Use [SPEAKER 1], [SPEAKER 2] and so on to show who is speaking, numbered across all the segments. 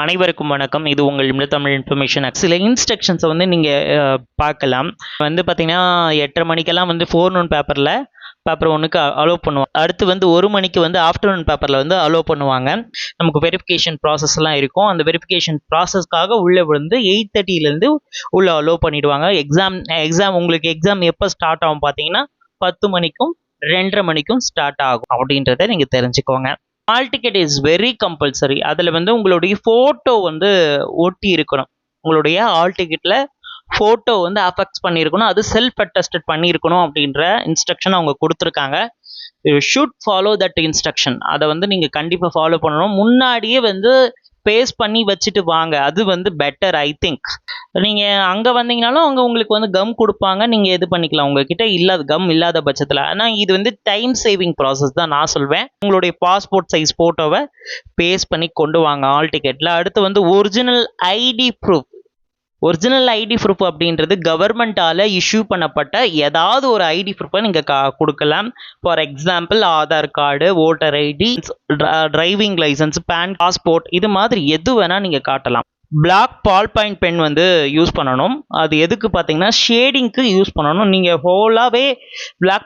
[SPEAKER 1] அனைவருக்கும் வணக்கம். இது உங்கள் தமிழ் இன்ஃபர்மேஷன். சில இன்ஸ்ட்ரக்ஷன்ஸை வந்து நீங்கள் பார்க்கலாம். வந்து பார்த்தீங்கன்னா 8:30 மணிக்கெல்லாம் வந்து ஃபோர்நூன் பேப்பர் ஒன்றுக்கு அலோவ் பண்ணுவோம். அடுத்து வந்து 1 மணிக்கு வந்து ஆஃப்டர்நூன் பேப்பரில் வந்து அலோவ் பண்ணுவாங்க. நமக்கு வெரிஃபிகேஷன் ப்ராசஸ்லாம் இருக்கும். அந்த வெரிஃபிகேஷன் ப்ராசஸ்க்காக உள்ளே வந்து 8:30லேருந்து உள்ளே அலோவ் பண்ணிவிடுவாங்க. எக்ஸாம் உங்களுக்கு எக்ஸாம் எப்போ ஸ்டார்ட் ஆகும் பார்த்தீங்கன்னா 10 மணிக்கும் 2:30 மணிக்கும் ஸ்டார்ட் ஆகும் அப்படின்றத நீங்கள் தெரிஞ்சுக்கோங்க. Hall ticket is very compulsory. அதில் வந்து உங்களுடைய ஃபோட்டோ வந்து ஒட்டி இருக்கணும். உங்களுடைய ஹால் டிக்கெட்டில் ஃபோட்டோ வந்து அஃபெக்ட் பண்ணியிருக்கணும். அது செல்ஃப் அட்டஸ்டட் பண்ணியிருக்கணும் அப்படின்ற இன்ஸ்ட்ரக்ஷன் அவங்க கொடுத்துருக்காங்க. You should follow that instruction. அதை வந்து நீங்கள் கண்டிப்பாக ஃபாலோ பண்ணணும். முன்னாடியே வந்து பேஸ்ட் பண்ணி வச்சுட்டு வாங்க. அது வந்து பெட்டர் ஐ திங்க். நீங்கள் அங்கே வந்தீங்கனாலும் அங்கே உங்களுக்கு வந்து கம் கொடுப்பாங்க. நீங்கள் இது பண்ணிக்கலாம் உங்ககிட்ட இல்லாத கம் இல்லாத பட்சத்தில். ஆனால் இது வந்து டைம் சேவிங் ப்ராசஸ் தான் நான் சொல்வேன். உங்களுடைய பாஸ்போர்ட் சைஸ் ஃபோட்டோவை பேஸ்ட் பண்ணி கொண்டு வாங்க ஹால் டிக்கெட்டில். அடுத்து வந்து original ID proof. Original ID proof அப்படின்றது கவர்மெண்ட்டால் இஷ்யூ பண்ணப்பட்ட ஏதாவது ஒரு ஐடி ப்ரூஃபை நீங்கள் கொடுக்கலாம். For example Aadhaar card, voter ID, driving licence, passport, இது மாதிரி எது வேணால் நீங்கள் காட்டலாம். பிளாக் பால் பாயிண்ட் பென் வந்து யூஸ் பண்ணணும். அது எதுக்கு பார்த்தீங்கன்னா ஷேடிங்க்கு யூஸ் பண்ணணும். நீங்கள் ஹோலாகவே பிளாக்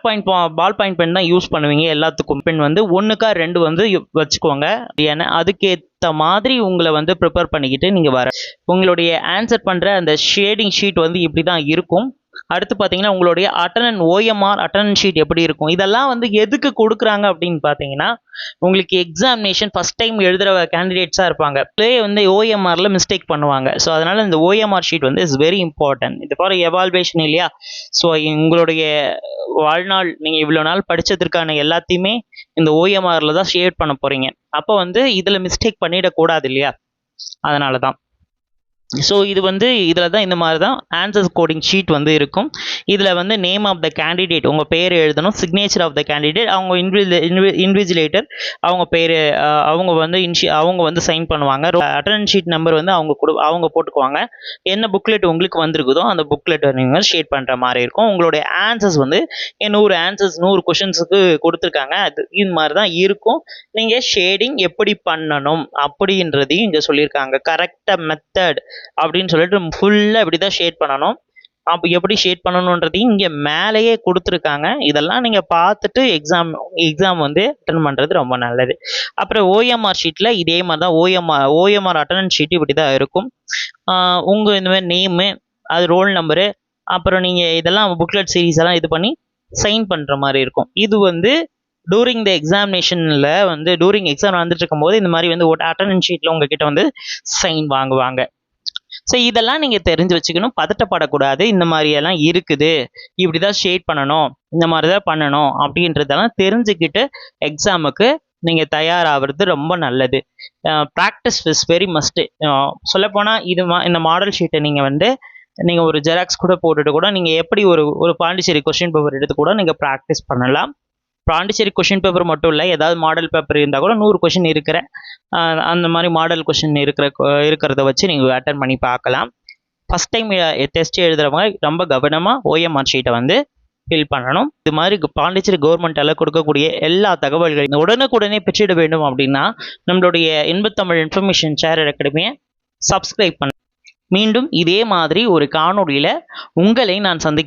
[SPEAKER 1] பால் பாயிண்ட் பென் தான் யூஸ் பண்ணுவீங்க எல்லாத்துக்கும். பென் வந்து 1க்கா 2 வந்து வச்சுக்கோங்க. ஏன்னா அதுக்கேற்ற மாதிரி உங்களை வந்து ப்ரிப்பேர் பண்ணிக்கிட்டு நீங்கள் வர உங்களுடைய ஆன்சர் பண்ணுற அந்த ஷேடிங் ஷீட் வந்து இப்படி தான் இருக்கும். அடுத்து பார்த்தீங்கன்னா உங்களுடைய அட்டெண்டன்ஸ் ஷீட் எப்படி இருக்கும். இதெல்லாம் வந்து எதுக்கு கொடுக்குறாங்க அப்படின்னு பார்த்தீங்கன்னா உங்களுக்கு எக்ஸாமினேஷன் ஃபஸ்ட் டைம் எழுதுகிற கேண்டிடேட்ஸாக இருப்பாங்க. வந்து ஓஎம்ஆரில் மிஸ்டேக் பண்ணுவாங்க. ஸோ அதனால் இந்த ஓஎம்ஆர் ஷீட் வந்து இஸ் வெரி இம்பார்ட்டன்ட். இது ஃபார் எவால்வேஷன் இல்லையா. ஸோ உங்களுடைய வாழ்நாள் நீங்கள் இவ்வளோ நாள் படித்ததற்கான எல்லாத்தையுமே இந்த ஓஎம்ஆரில் தான் ஷேட் பண்ண போகிறீங்க. அப்போ வந்து இதில் மிஸ்டேக் பண்ணிடக்கூடாது இல்லையா. அதனால தான். ஸோ இது வந்து இதில் தான் இந்த மாதிரி தான் ஆன்சர்ஸ் கோடிங் ஷீட் வந்து இருக்கும். இதில் வந்து நேம் ஆஃப் த கேண்டிடேட் உங்கள் பேர் எழுதணும். சிக்னேச்சர் ஆஃப் த கேண்டிடேட், அவங்க இன்விஜிலேட்டர் அவங்க பேர் அவங்க வந்து சைன் பண்ணுவாங்க. அட்டெண்டன்ஸ் ஷீட் நம்பர் வந்து அவங்க போட்டுக்குவாங்க. என்ன புக்லெட் உங்களுக்கு வந்திருக்குதோ அந்த புக்லெட் நீங்கள் ஷேட் பண்ணுற மாதிரி இருக்கும். உங்களுடைய ஆன்சர்ஸ் வந்து 100 கொஷின்ஸுக்கு கொடுத்துருக்காங்க. இது மாதிரி தான் இருக்கும். நீங்கள் ஷேடிங் எப்படி பண்ணணும் அப்படின்றதையும் இங்கே சொல்லியிருக்காங்க. கரெக்டாக மெத்தட் அப்படின்னு சொல்லிட்டு ஃபுல்லாக இப்படி தான் ஷேட் பண்ணணும். அப்போ எப்படி ஷேட் பண்ணணுன்றதையும் இங்கே மேலேயே கொடுத்துருக்காங்க. இதெல்லாம் நீங்கள் பார்த்துட்டு எக்ஸாம் வந்து அட்டன் பண்ணுறது ரொம்ப நல்லது. அப்புறம் ஓஎம்ஆர் ஷீட்டில் இதே மாதிரி தான் ஓஎம்ஆர் அட்டெண்டன்ஸ் ஷீட் இப்படி தான் இருக்கும். உங்கள் இந்த மாதிரி நேமு, அது ரோல் நம்பரு, அப்புறம் நீங்கள் இதெல்லாம் புக்லெட் சீரீஸ் எல்லாம் இது பண்ணி சைன் பண்ணுற மாதிரி இருக்கும். இது வந்து டூரிங் த எக்ஸாமினேஷனில் வந்து டூரிங் எக்ஸாம் வந்துட்டு இருக்கும்போது இந்த மாதிரி வந்து அட்டெண்டன்ஸ் ஷீட்டில் உங்ககிட்ட வந்து சைன் வாங்குவாங்க. ஸோ இதெல்லாம் நீங்கள் தெரிஞ்சு வச்சுக்கணும். பதட்டப்படக்கூடாது. இந்த மாதிரியெல்லாம் இருக்குது, இப்படி தான் ஷேட் பண்ணணும், இந்த மாதிரி தான் பண்ணணும் அப்படின்றதெல்லாம் தெரிஞ்சுக்கிட்டு எக்ஸாமுக்கு நீங்கள் தயாராகிறது ரொம்ப நல்லது. Practice is very must. சொல்லப்போனால் இந்த மாடல் ஷீட்டை நீங்கள் ஒரு ஜெராக்ஸ் கூட போட்டுட்டு கூட நீங்கள் எப்படி ஒரு பாண்டிச்சேரி கொஸ்டின் பேப்பர் எடுத்து கூட நீங்கள் ப்ராக்டிஸ் பண்ணலாம். பாண்டிச்சேரி கொஷின் பேப்பர் மட்டும் இல்லை, ஏதாவது மாடல் பேப்பர் இருந்தால் கூட 100 கொஷின் இருக்கிற அந்த மாதிரி மாடல் கொஷின் இருக்கிறத வச்சு நீங்கள் அட்டன் பண்ணி பார்க்கலாம். ஃபஸ்ட் டைம் டெஸ்ட் எழுதுகிறவங்க ரொம்ப கவனமாக ஓஎம்ஆர் ஷீட்டை வந்து ஃபில் பண்ணணும். இது மாதிரி பாண்டிச்சேரி கவர்மெண்ட்டால் கொடுக்கக்கூடிய எல்லா தகவல்களையும் உடனுக்குடனே பெற்றிட வேண்டும் அப்படின்னா நம்மளுடைய இன்பத்தமிழ் இன்ஃபர்மேஷன் சேனல் அகாடமியை சப்ஸ்கிரைப் பண்ண. மீண்டும் இதே மாதிரி ஒரு காணொலியில் உங்களை நான் சந்திக்கிறேன்.